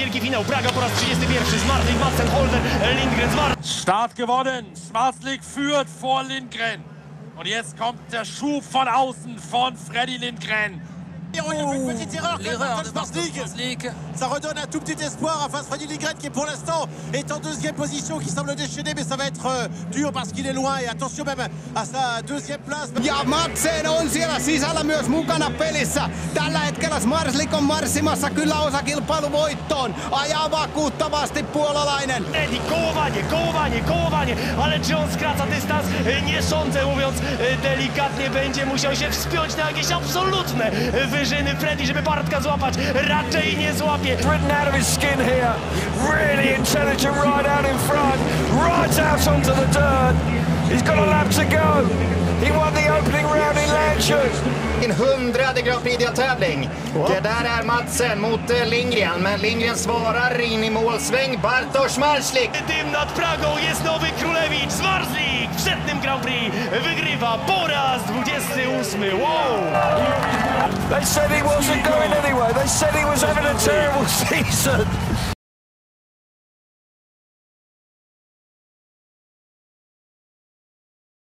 wielki finał. Praga po raz 31. Schmarzlik, Madsen, Holder, Lindgren, Start gewonnen. Schmarzlik führt vor Lindgren. Und jetzt kommt der Schub von außen von Freddy Lindgren. Il y a une petite erreur de Schmarzlik. Ça redonne un tout petit espoir à face Freddy Lindgren qui pour l'instant est en deuxième position, qui semble déchaîné, mais ça va être dur parce qu'il est loin et attention même à sa deuxième place. Ja Madsen on siellä sisällä myös mukana pelissä. Tällä hetkellä Schmarzlik on marssimassa kyllä osakilpailuvoittoon. Ajaa vakuuttavasti puolalainen. Freddy, kołowanie, ale czy on skraca dystans? Nie sądzę, mówiąc delikatnie, będzie musiał się wspiąć na jakieś absolutne wyżyny Freddy, żeby Bartka złapać. Raczej nie złapie. Written out of his skin here. Really intelligent ride out in front. Right out onto the dirt. He's got a lap to go. He won the opening round in Landshut. En 100:e Grand Prix-deltävling. Det där är Madsen mot Lindgren, men Lindgren svarar in i målsväng. Bartosz Schmarzlik. Dym nad Pragą, jest nowy królewicz. Schmarzlik w setnym Grand Prix wygrywa po raz 28. Wow! They said he wasn't going anywhere. They said he was having a terrible season.